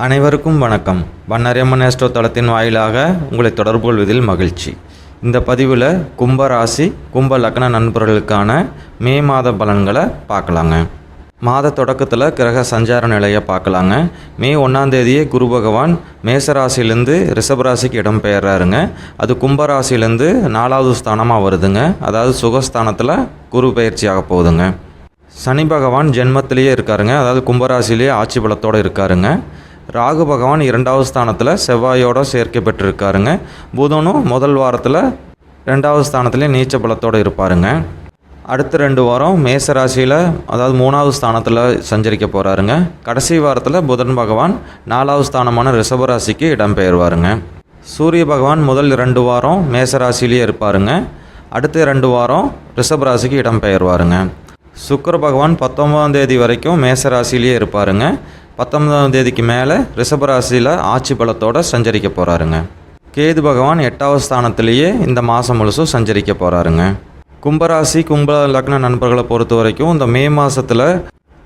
அனைவருக்கும் வணக்கம். வண்ணரியம்மன் ஆஸ்ட்ரோ தளத்தின் வாயிலாக உங்களை தொடர்பு கொள்வதில் மகிழ்ச்சி. இந்த பதிவில் கும்ப ராசி கும்ப லக்ன நண்பர்களுக்கான மே மாத பலன்களை பார்க்கலாங்க. மாத தொடக்கத்தில் கிரக சஞ்சார நிலையை பார்க்கலாங்க. மே 1ஆம் தேதியே குரு பகவான் மேசராசிலேருந்து ரிஷபராசிக்கு இடம் பெயர்றாருங்க. அது கும்பராசிலேருந்து 4வது ஸ்தானமாக வருதுங்க. அதாவது சுகஸ்தானத்தில் குரு பயிற்சியாக போகுதுங்க. சனி பகவான் ஜென்மத்திலேயே இருக்காருங்க. அதாவது கும்பராசிலேயே ஆட்சி பலத்தோடு இருக்காருங்க. ராகு பகவான் 2வது ஸ்தானத்தில் செவ்வாயோடு சேர்க்கை பெற்றிருக்காருங்க. புதனும் முதல் வாரத்தில் 2வது ஸ்தானத்துலேயே நீச்ச பலத்தோடு இருப்பாருங்க. அடுத்த 2 வாரம் மேசராசியில் அதாவது 3வது ஸ்தானத்தில் சஞ்சரிக்க போகிறாருங்க. கடைசி வாரத்தில் புதன் பகவான் 4வது ஸ்தானமான ரிஷபராசிக்கு இடம்பெயர்வாருங்க. சூரிய பகவான் முதல் 2 வாரம் மேசராசிலேயே இருப்பாருங்க. அடுத்த 2 வாரம் ரிஷபராசிக்கு இடம்பெயர்வாருங்க. சுக்கிர பகவான் 19ஆம் தேதி வரைக்கும் மேசராசிலேயே இருப்பாருங்க. 19ஆம் தேதிக்கு மேலே ரிஷபராசியில் ஆட்சி பலத்தோடு சஞ்சரிக்க போகிறாருங்க. கேது பகவான் 8வது ஸ்தானத்திலேயே இந்த மாதம் முழுசும் சஞ்சரிக்க போகிறாருங்க. கும்பராசி கும்ப லக்ன நண்பர்களை பொறுத்த வரைக்கும் இந்த மே மாதத்தில்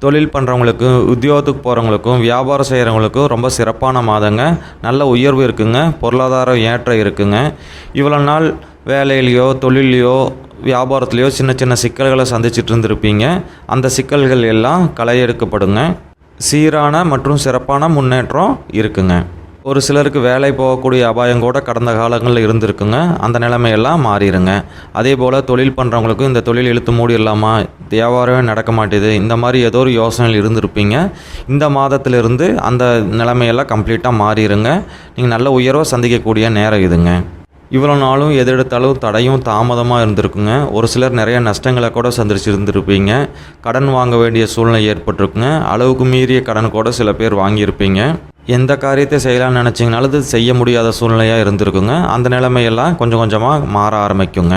தொழில் பண்ணுறவங்களுக்கும் உத்தியோகத்துக்கு போகிறவங்களுக்கும் வியாபாரம் செய்கிறவங்களுக்கும் ரொம்ப சிறப்பான மாதங்க. நல்ல உயர்வு இருக்குங்க. பொருளாதார ஏற்றம் இருக்குங்க. இவ்வளோ நாள் வேலையிலையோ தொழிலையோ வியாபாரத்துலேயோ சின்ன சின்ன சிக்கல்களை சந்திச்சுட்டு இருந்திருப்பீங்க. அந்த சிக்கல்கள் எல்லாம் களையெடுக்கப்படுங்க. சீரான மற்றும் சிறப்பான முன்னேற்றம் இருக்குங்க. ஒரு சிலருக்கு வேலை போகக்கூடிய அபாயம் கூட கடந்த காலங்களில் இருந்திருக்குங்க. அந்த நிலைமையெல்லாம் மாறிடுங்க. அதே போல் தொழில் பண்ணுறவங்களுக்கும் இந்த தொழில் இழுத்து மூடிடலாமா, வியாபாரமே நடக்க மாட்டேது, இந்த மாதிரி ஏதோ ஒரு யோசனையில் இருந்திருப்பீங்க. இந்த மாதத்திலிருந்து அந்த நிலைமையெல்லாம் கம்ப்ளீட்டாக மாறிடுங்க. நீங்கள் நல்ல உயர்வை சந்திக்கக்கூடிய நேரம் இதுங்க. இவ்வளோ நாளும் எதெடுத்தாலும் தடையும் தாமதமாக இருந்திருக்குங்க. ஒரு சிலர் நிறைய நஷ்டங்களை கூட சந்திச்சிருந்துருப்பீங்க. கடன் வாங்க வேண்டிய சூழ்நிலை ஏற்பட்டிருக்குங்க. அளவுக்கு மீறிய கடன் கூட சில பேர் வாங்கியிருப்பீங்க. எந்த காரியத்தை செய்யலாம்னு நினச்சிங்கனாலும் அது செய்ய முடியாத சூழ்நிலையாக இருந்திருக்குங்க. அந்த நிலைமையெல்லாம் கொஞ்சம் கொஞ்சமாக மாற ஆரம்பிக்குங்க.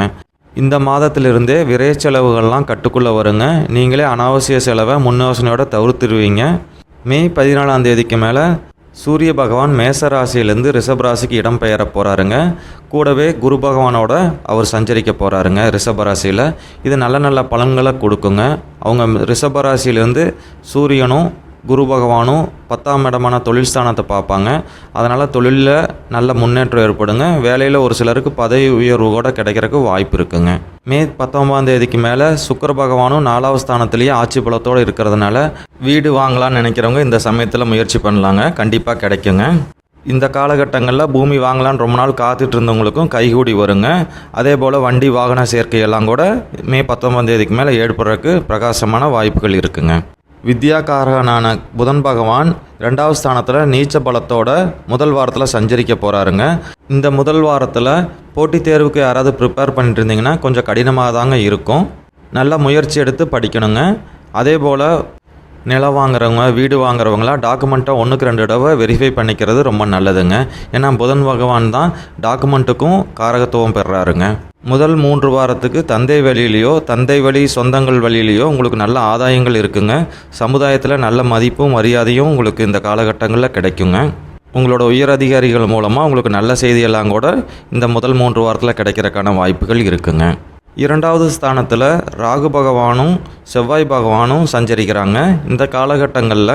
இந்த மாதத்திலிருந்தே விரை செலவுகள்லாம் கட்டுக்குள்ளே வருங்க. நீங்களே அனாவசிய செலவை முன்யோசனையோடு தவிர்த்துருவீங்க. மே 14ஆம் தேதிக்கு மேலே சூரிய பகவான் மேசராசியிலேருந்து ரிஷபராசிக்கு இடம் பெயர போகிறாருங்க. கூடவே குரு பகவானோட அவர் சஞ்சரிக்க போகிறாருங்க ரிஷபராசியில். இது நல்ல நல்ல பலன்களை கொடுக்குங்க. அவங்க ரிஷபராசியிலேருந்து சூரியனும் குரு பகவானும் 10ஆம் இடமான தொழில் ஸ்தானத்தை பார்ப்பாங்க. அதனால் தொழிலில் நல்ல முன்னேற்றம் ஏற்படுங்க. வேலையில் ஒரு சிலருக்கு பதவி உயர்வு கூட கிடைக்கிறதுக்கு வாய்ப்பு இருக்குங்க. மே 19ஆம் தேதிக்கு மேலே சுக்கிர பகவானும் 4வது ஸ்தானத்திலேயே ஆட்சி பலத்தோடு இருக்கிறதுனால வீடு வாங்கலாம்னு நினைக்கிறவங்க இந்த சமயத்தில் முயற்சி பண்ணலாங்க. கண்டிப்பாக கிடைக்குங்க. இந்த காலகட்டங்களில் பூமி வாங்கலான்னு ரொம்ப நாள் காத்துட்டு இருந்தவங்களுக்கும் கைகூடி வருங்க. அதே போல் வண்டி வாகன சேர்க்கையெல்லாம் கூட மே 19ஆம் தேதிக்கு மேலே ஏற்படுறதுக்கு பிரகாசமான வாய்ப்புகள் இருக்குங்க. வித்யாகாரகனான புதன் பகவான் 2வது ஸ்தானத்தில் நீச்ச பலத்தோட முதல் வாரத்தில் சஞ்சரிக்க போகிறாருங்க. இந்த முதல் வாரத்தில் போட்டித் தேர்வுக்கு யாராவது ப்ரிப்பேர் பண்ணிட்டு இருந்தீங்கன்னா கொஞ்சம் கடினமாக தாங்க இருக்கும். நல்ல முயற்சி எடுத்து படிக்கணுங்க. அதே போல் நிலம் வாங்குறவங்க வீடு வாங்குறவங்களாம் டாக்குமெண்ட்டை 1க்கு 2 தடவை வெரிஃபை பண்ணிக்கிறது ரொம்ப நல்லதுங்க. ஏன்னா புதன் பகவான் தான் டாக்குமெண்ட்டுக்கும் காரகத்துவம் பெறாருங்க. முதல் 3 வாரத்துக்கு தந்தை வழியிலையோ தந்தை வழி சொந்தங்கள் வழியிலையோ உங்களுக்கு நல்ல ஆதாயங்கள் இருக்குங்க. சமுதாயத்தில் நல்ல மதிப்பும் மரியாதையும் உங்களுக்கு இந்த காலகட்டங்களில் கிடைக்குங்க. உங்களோட உயர் அதிகாரிகள் மூலமாக உங்களுக்கு நல்ல செய்தியெல்லாம் கூட இந்த முதல் 3 வாரத்தில் கிடைக்கிறதுக்கான வாய்ப்புகள் இருக்குங்க. 2வது ஸ்தானத்தில் ராகு பகவானும் செவ்வாய் பகவானும் சஞ்சரிக்கிறாங்க. இந்த காலகட்டங்களில்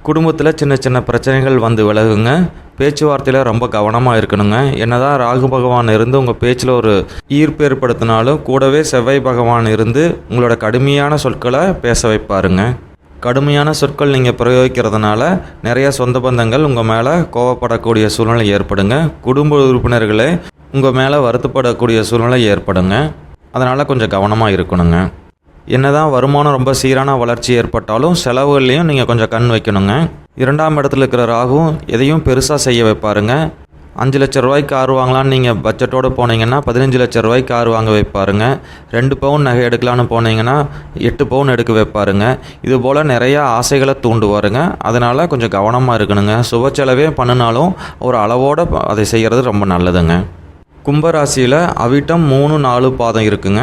குடும்பத்தில் சின்ன சின்ன பிரச்சனைகள் வந்து விலகுங்க. பேச்சுவார்த்தையில் ரொம்ப கவனமாக இருக்கணுங்க. என்னதான் ராகு பகவான் இருந்து உங்கள் பேச்சில் ஒரு ஈர்ப்பு ஏற்படுத்தினாலும் கூடவே செவ்வாய் பகவான் இருந்து உங்களோட கடுமையான சொற்களை பேச வைப்பாருங்க. கடுமையான சொற்கள் நீங்கள் பிரயோகிக்கிறதுனால நிறைய சொந்த பந்தங்கள் உங்கள் மேலே கோவப்படக்கூடிய சூழ்நிலை ஏற்படுங்க. குடும்ப உறுப்பினர்களே உங்கள் மேலே வருத்தப்படக்கூடிய சூழ்நிலை ஏற்படுங்க. அதனால் கொஞ்சம் கவனமாக இருக்கணுங்க. என்னதான் வருமானம் ரொம்ப சீரான வளர்ச்சி ஏற்பட்டாலும் செலவுகள்லையும் நீங்கள் கொஞ்சம் கண் வைக்கணுங்க. 2ஆம் இடத்துல இருக்கிற ராகும் எதையும் பெருசாக செய்ய வைப்பாருங்க. 5 லட்ச ரூபாய்க்கு கார் வாங்கலான்னு நீங்கள் பட்ஜெட்டோடு போனீங்கன்னா 15 லட்ச ரூபாய்க்கு கார் வாங்க வைப்பாருங்க. 2 பவுன் நகை எடுக்கலான்னு போனீங்கன்னா 8 பவுன் எடுக்க வைப்பாருங்க. இது போல் நிறையா ஆசைகளை தூண்டுவாருங்க. அதனால் கொஞ்சம் கவனமாக இருக்கணுங்க. சுப செலவே பண்ணினாலும் ஒரு அளவோடு அதை செய்கிறது ரொம்ப நல்லதுங்க. கும்பராசியில் அவிட்டம் 3, 4 பாதம் இருக்குங்க.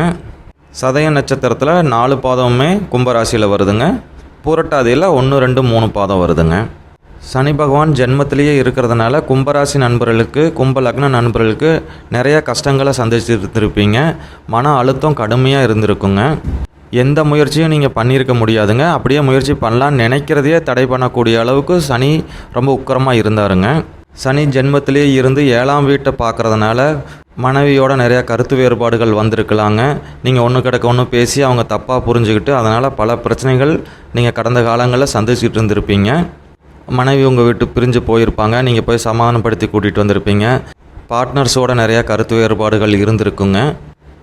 சதய நட்சத்திரத்தில் 4 பாதமுமே கும்பராசியில் வருதுங்க. பூரட்டாதியில் 1, 2, 3 பாதம் வருதுங்க. சனி பகவான் ஜென்மத்திலேயே இருக்கிறதுனால கும்பராசி நண்பர்களுக்கு கும்ப லக்ன நண்பர்களுக்கு நிறைய கஷ்டங்களை சந்திச்சிருப்பீங்க. மன அழுத்தம் கடுமையாக இருந்திருக்குங்க. எந்த முயற்சியும் நீங்கள் பண்ணியிருக்க முடியாதுங்க. அப்படியே முயற்சி பண்ணலான்னு நினைக்கிறதையே தடை பண்ணக்கூடிய அளவுக்கு சனி ரொம்ப உக்கிரமாக இருந்தாருங்க. சனி ஜென்மத்திலே இருந்து 7ஆம் வீட்டை பார்க்குறதுனால மனைவியோட நிறையா கருத்து வேறுபாடுகள் வந்திருக்கலாங்க. நீங்கள் ஒன்று கிடக்க ஒன்று பேசி அவங்க தப்பாக புரிஞ்சுக்கிட்டு அதனால் பல பிரச்சனைகள் நீங்கள் கடந்த காலங்களில் சந்திச்சுட்டு இருந்திருப்பீங்க. மனைவி உங்கள் வீட்டு பிரிஞ்சு போயிருப்பாங்க. நீங்கள் போய் சமாதானப்படுத்தி கூட்டிகிட்டு வந்திருப்பீங்க. பார்ட்னர்ஸோட நிறையா கருத்து வேறுபாடுகள் இருந்திருக்குங்க.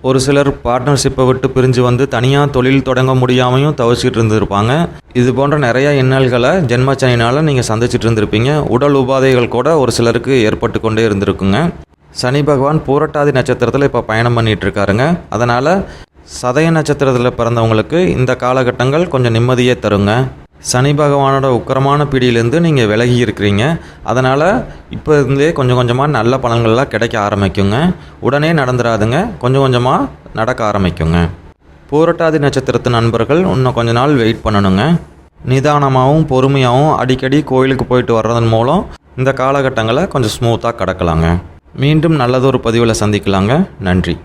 ஒரு சிலர் பார்ட்னர்ஷிப்பை விட்டு பிரிஞ்சு வந்து தனியாக தொழில் தொடங்க முடியாமையும் தவிச்சிட்டு இருந்திருப்பாங்க. இது போன்ற நிறையா இன்னல்களை ஜென்மச்சனினால் நீங்கள் சந்திச்சிட்டு இருந்திருப்பீங்க. உடல் உபாதைகள் கூட ஒரு சிலருக்கு ஏற்பட்டு கொண்டே இருந்திருக்குங்க. சனி பகவான் பூரட்டாதி நட்சத்திரத்தில் இப்போ பயணம் பண்ணிகிட்டு இருக்காருங்க. அதனால் சதய நட்சத்திரத்தில் பிறந்தவங்களுக்கு இந்த காலகட்டங்கள் கொஞ்சம் நிம்மதியே தருங்க. சனி பகவானோட உக்கிரமான பிடியிலேருந்து நீங்கள் விலகி இருக்கிறீங்க. அதனால் இப்போ இருந்தே கொஞ்சம் கொஞ்சமாக நல்ல பலன்கள்லாம் கிடைக்க ஆரம்பிக்குங்க. உடனே நடந்துடாதுங்க, கொஞ்சம் கொஞ்சமாக நடக்க ஆரம்பிக்குங்க. பூரட்டாதி நட்சத்திரத்து நண்பர்கள் இன்னும் கொஞ்ச நாள் வெயிட் பண்ணணுங்க. நிதானமாகவும் பொறுமையாகவும் அடிக்கடி கோயிலுக்கு போயிட்டு வர்றதன் மூலம் இந்த காலகட்டங்களை கொஞ்சம் ஸ்மூத்தாக கடக்கலாங்க. மீண்டும் நல்லதொரு பதிவில் சந்திக்கலாங்க. நன்றி.